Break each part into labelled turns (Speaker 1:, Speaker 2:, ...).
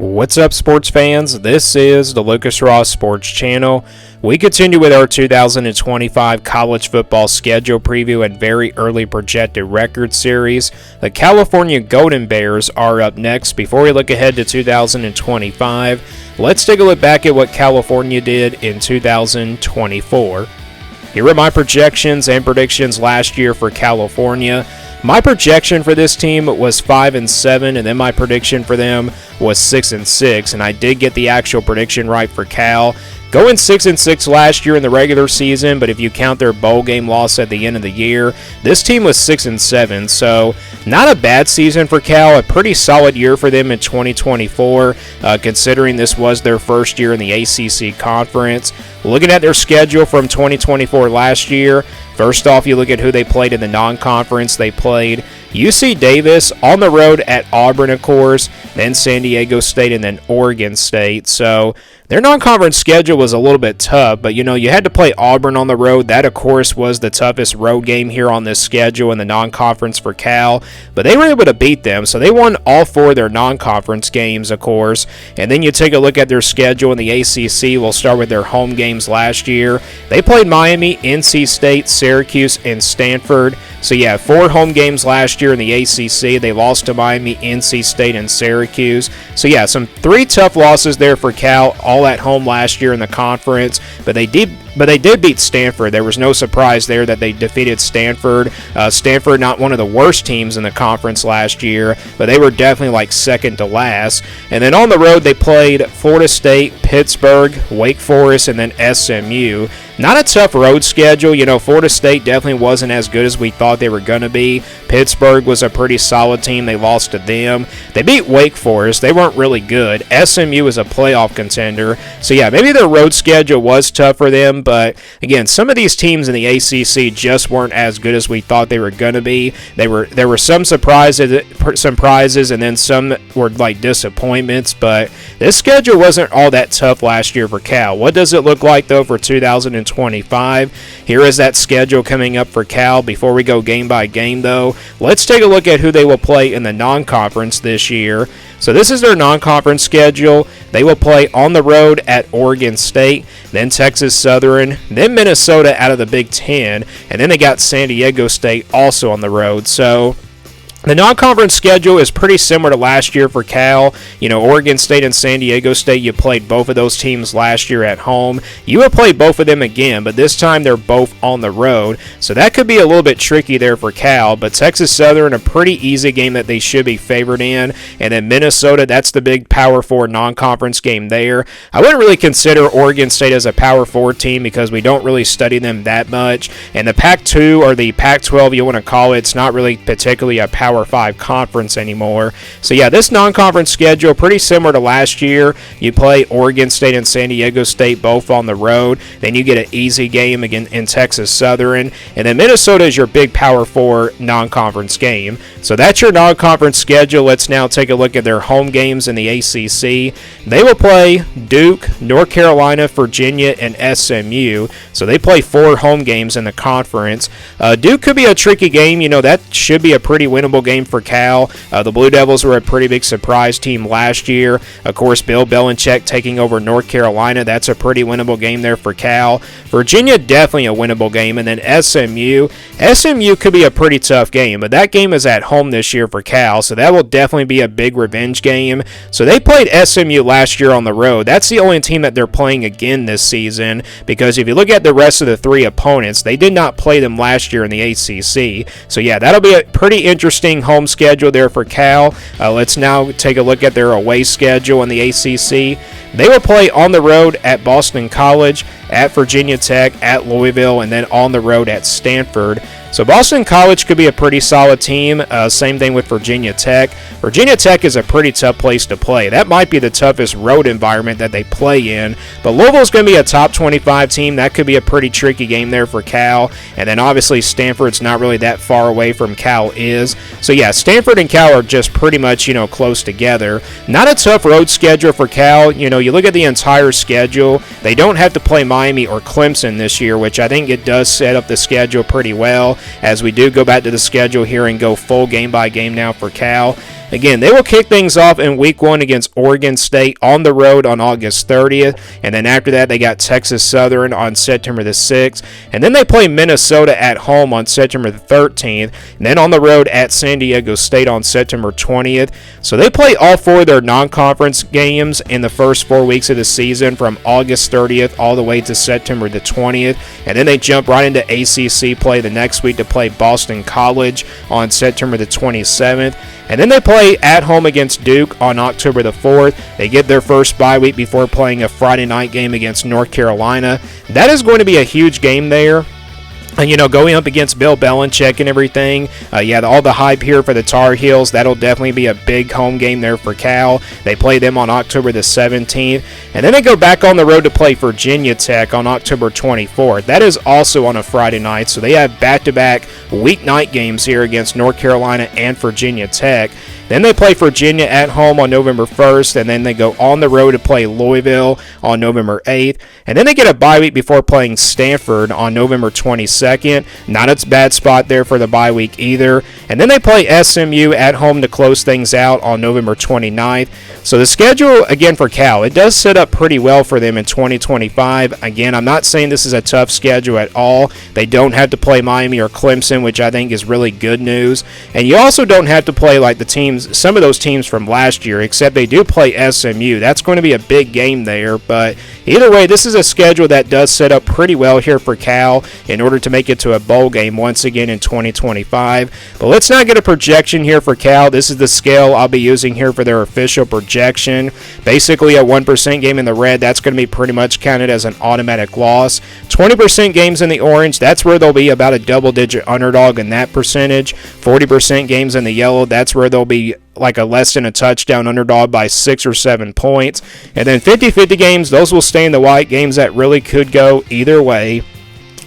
Speaker 1: What's up, sports fans? This is the Lucas Ross Sports Channel. We continue with our 2025 college football schedule preview and very early projected record series. The California Golden Bears are up next. Before we look ahead to 2025, let's take a look back at what California did in 2024. Here are my projections and predictions last year for California. My projection for this team was 5-7, and then my prediction for them was 6-6, and I did get the actual prediction right for Cal. Going 6-6 last year in the regular season, but if you count their bowl game loss at the end of the year, this team was 6-7, so not a bad season for Cal, a pretty solid year for them in 2024, considering this was their first year in the ACC Conference. Looking at their schedule from 2024 last year, first off, you look at who they played in the non-conference. They played UC Davis on the road at Auburn, of course, then San Diego State, and then Oregon State. So their non-conference schedule was a little bit tough, but you had to play Auburn on the road. That, of course, was the toughest road game here on this schedule in the non-conference for Cal, but they were able to beat them. So they won all four of their non-conference games, of course. And then you take a look at their schedule in the ACC. We'll start with their home games last year. They played Miami, NC State, Syracuse, and Stanford. So yeah, 4 home games last year in the ACC. They lost to Miami, NC State, and Syracuse. So yeah, 3 tough losses there for Cal, all at home last year in the conference. But they did beat Stanford. There was no surprise there that they defeated Stanford. Stanford, not one of the worst teams in the conference last year, but they were definitely like second to last. And then on the road, they played Florida State, Pittsburgh, Wake Forest, and then SMU. Not a tough road schedule. Florida State definitely wasn't as good as we thought they were going to be. Pittsburgh was a pretty solid team. They lost to them. They beat Wake Forest. They weren't really good. SMU is a playoff contender. So yeah, maybe their road schedule was tough for them, but again, some of these teams in the ACC just weren't as good as we thought they were going to be. There were some surprises, and then some were like disappointments, but this schedule wasn't all that tough last year for Cal. What does it look like though for 2025? Here is that schedule coming up for Cal. Before we go game by game though, let's take a look at who they will play in the non-conference this year. So this is their non-conference schedule. They will play on the road at Oregon State, then Texas Southern, then Minnesota out of the Big Ten, and then they got San Diego State also on the road. So the non-conference schedule is pretty similar to last year for Cal. Oregon State and San Diego State, you played both of those teams last year at home. You will play both of them again, but this time they're both on the road. So that could be a little bit tricky there for Cal, but Texas Southern, a pretty easy game that they should be favored in. And then Minnesota, that's the big Power 4 non-conference game there. I wouldn't really consider Oregon State as a Power 4 team because we don't really study them that much. And the Pac-2 or the Pac-12, you want to call it, it's not really particularly a Power 5 conference anymore. So yeah, this non-conference schedule pretty similar to last year. You play Oregon State and San Diego State both on the road. Then you get an easy game again in Texas Southern. And then Minnesota is your big Power 4 non-conference game. So that's your non-conference schedule. Let's now take a look at their home games in the ACC. They will play Duke, North Carolina, Virginia, and SMU. So they play 4 home games in the conference. Duke could be a tricky game. That should be a pretty winnable game for Cal. The Blue Devils were a pretty big surprise team last year. Of course, Bill Belichick taking over North Carolina. That's a pretty winnable game there for Cal. Virginia, definitely a winnable game. And then SMU could be a pretty tough game, but that game is at home this year for Cal, so that will definitely be a big revenge game. So they played SMU last year on the road. That's the only team that they're playing again this season, because if you look at the rest of the 3 opponents, they did not play them last year in the ACC. So yeah, that'll be a pretty interesting home schedule there for Cal. Let's now take a look at their away schedule in the ACC. They will play on the road at Boston College, at Virginia Tech, at Louisville, and then on the road at Stanford. So Boston College could be a pretty solid team. Same thing with Virginia Tech. Virginia Tech is a pretty tough place to play. That might be the toughest road environment that they play in. But Louisville's going to be a top 25 team. That could be a pretty tricky game there for Cal. And then obviously Stanford's not really that far away from Cal is. So yeah, Stanford and Cal are just pretty much, close together. Not a tough road schedule for Cal. You look at the entire schedule. They don't have to play Miami or Clemson this year, which I think it does set up the schedule pretty well, as we do go back to the schedule here and go full game by game now for Cal. Again, they will kick things off in week 1 against Oregon State on the road on August 30th, and then after that they got Texas Southern on September the 6th, and then they play Minnesota at home on September the 13th, and then on the road at San Diego State on September 20th. So they play all 4 of their non-conference games in the first 4 weeks of the season from August 30th all the way to September the 20th, and then they jump right into ACC play the next week to play Boston College on September the 27th, and then they play at home against Duke on October the 4th. They get their first bye week before playing a Friday night game against North Carolina. That is going to be a huge game there. And, going up against Bill Belichick and everything, all the hype here for the Tar Heels, that'll definitely be a big home game there for Cal. They play them on October the 17th, and then they go back on the road to play Virginia Tech on October 24th. That is also on a Friday night, so they have back-to-back weeknight games here against North Carolina and Virginia Tech. Then they play Virginia at home on November 1st, and then they go on the road to play Louisville on November 8th. And then they get a bye week before playing Stanford on November 22nd. Not a bad spot there for the bye week either. And then they play SMU at home to close things out on November 29th. So the schedule, again, for Cal, it does set up pretty well for them in 2025. Again, I'm not saying this is a tough schedule at all. They don't have to play Miami or Clemson, which I think is really good news. And you also don't have to play like the teams, some of those teams from last year, except they do play SMU. That's going to be a big game there, but either way, this is a schedule that does set up pretty well here for Cal in order to make it to a bowl game once again in 2025. But let's not get a projection here for Cal. This is the scale I'll be using here for their official projection. Basically, a 1% game in the red, that's going to be pretty much counted as an automatic loss. 20% games in the orange, that's where they'll be about a double-digit underdog in that percentage. 40% games in the yellow, that's where they'll be like a less than a touchdown underdog by 6 or 7 points. And then 50-50 games, those will stay in the white, games that really could go either way.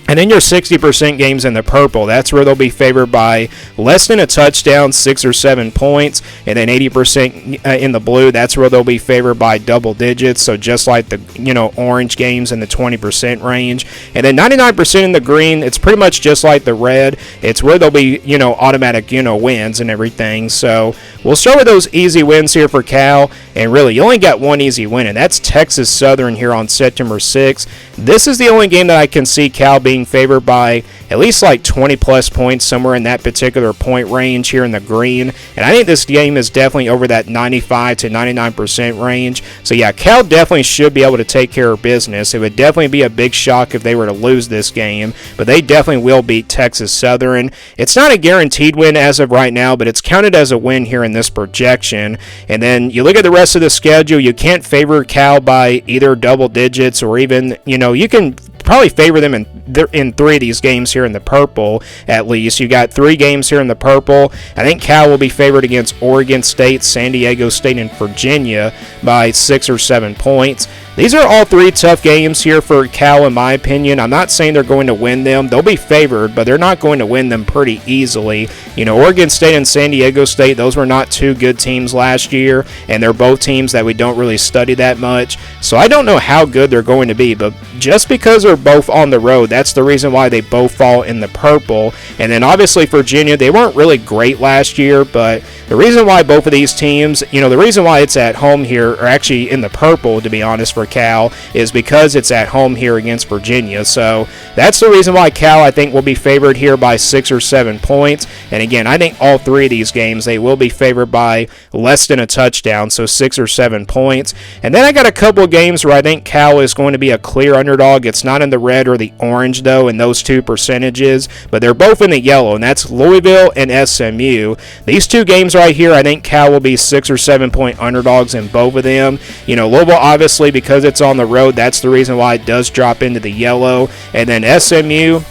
Speaker 1: And then your 60% games in the purple, that's where they'll be favored by less than a touchdown, 6 or 7 points. And then 80% in the blue, that's where they'll be favored by double digits. So just like the orange games in the 20% range. And then 99% in the green, it's pretty much just like the red. It's where they'll be automatic wins and everything. So we'll start with those easy wins here for Cal. And really, you only got one easy win, and that's Texas Southern here on September 6th. This is the only game that I can see Cal being favored by at least like 20-plus points, somewhere in that particular point range here in the green. And I think this game is definitely over that 95 to 99% range. So, yeah, Cal definitely should be able to take care of business. It would definitely be a big shock if they were to lose this game, but they definitely will beat Texas Southern. It's not a guaranteed win as of right now, but it's counted as a win here in this projection. And then you look at the rest of the schedule, you can't favor Cal by either double digits or even, you can probably favor them in 3 of these games here in the purple, at least. You got 3 games here in the purple. I think Cal will be favored against Oregon State, San Diego State, and Virginia by 6 or 7 points. These are all 3 tough games here for Cal, in my opinion. I'm not saying they're going to win them. They'll be favored, but they're not going to win them pretty easily. Oregon State and San Diego State, those were not 2 good teams last year, and they're both teams that we don't really study that much. So I don't know how good they're going to be, but just because they're both on the road, that's the reason why they both fall in the purple. And then obviously Virginia, they weren't really great last year, but the reason why both of these teams, the reason why it's at home here, or actually in the purple, to be honest, for Cal, is because it's at home here against Virginia. So that's the reason why Cal, I think, will be favored here by 6 or 7 points. And again, I think all 3 of these games, they will be favored by less than a touchdown, so 6 or 7 points. And then I got a couple of games where I think Cal is going to be a clear underdog. It's not in the red or the orange, though, in those 2 percentages, but they're both in the yellow, and that's Louisville and SMU. These 2 games right here, I think Cal will be 6 or 7 point underdogs in both of them. Louisville, obviously, because it's on the road, that's the reason why it does drop into the yellow. And then SMU,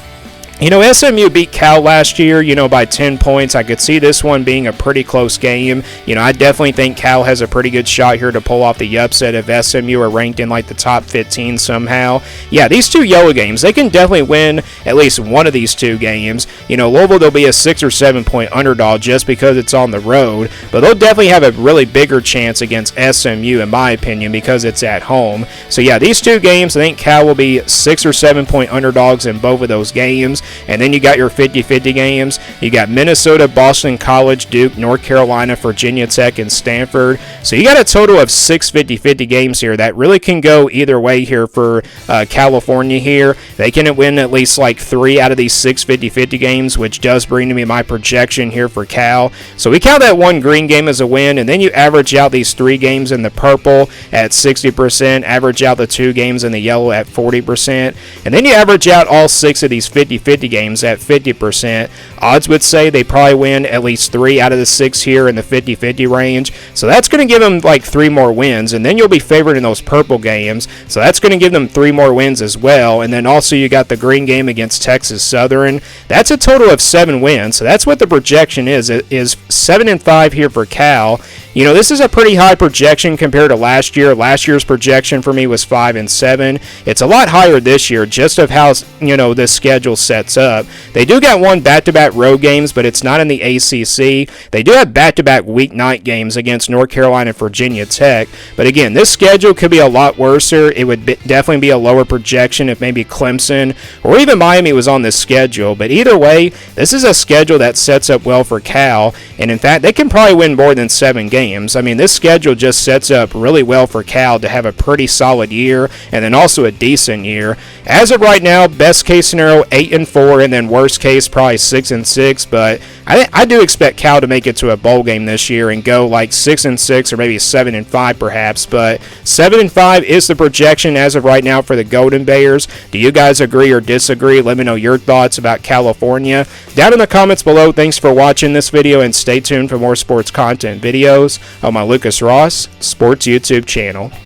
Speaker 1: SMU beat Cal last year, by 10 points. I could see this one being a pretty close game. I definitely think Cal has a pretty good shot here to pull off the upset if SMU are ranked in like the top 15 somehow. Yeah, these 2 yellow games, they can definitely win at least one of these 2 games. Louisville, they'll be a 6 or 7 point underdog just because it's on the road, but they'll definitely have a really bigger chance against SMU, in my opinion, because it's at home. So yeah, these 2 games, I think Cal will be 6 or 7 point underdogs in both of those games. games, and then you got your 50-50 games. You got Minnesota, Boston College, Duke, North Carolina, Virginia Tech, and Stanford. So you got a total of 6 50-50 games here that really can go either way here for California here. They can win at least like 3 out of these 6 50-50 games, which does bring to me my projection here for Cal. So we count that one green game as a win, and then you average out these 3 games in the purple at 60%, average out the 2 games in the yellow at 40%, and then you average out all 6 of these 50-50 games at 50%. Odds would say they probably win at least 3 out of the 6 here in the 50-50 range. So that's going to give them like 3 more wins, and then you'll be favored in those purple games. So that's going to give them 3 more wins as well. And then also you got the green game against Texas Southern. That's a total of 7 wins. So that's what the projection is 7-5 here for Cal. You know, this is a pretty high projection compared to last year. Last year's projection for me was 5-7. It's a lot higher this year just of how, you know, this schedule sets up. They do got 1 back-to-back road games, but it's not in the ACC. They do have back-to-back weeknight games against North Carolina and Virginia Tech. But again, this schedule could be a lot worse here. It would definitely be a lower projection if maybe Clemson or even Miami was on this schedule. But either way, this is a schedule that sets up well for Cal. And in fact, they can probably win more than 7 games. I mean, this schedule just sets up really well for Cal to have a pretty solid year and then also a decent year. As of right now, best case scenario 8-4, and then worst case probably 6-6. But I do expect Cal to make it to a bowl game this year and go like 6-6 or maybe 7-5 perhaps. But 7-5 is the projection as of right now for the Golden Bears. Do you guys agree or disagree? Let me know your thoughts about California down in the comments below. Thanks for watching this video, and stay tuned for more sports content videos on my Lucas Ross Sports YouTube channel.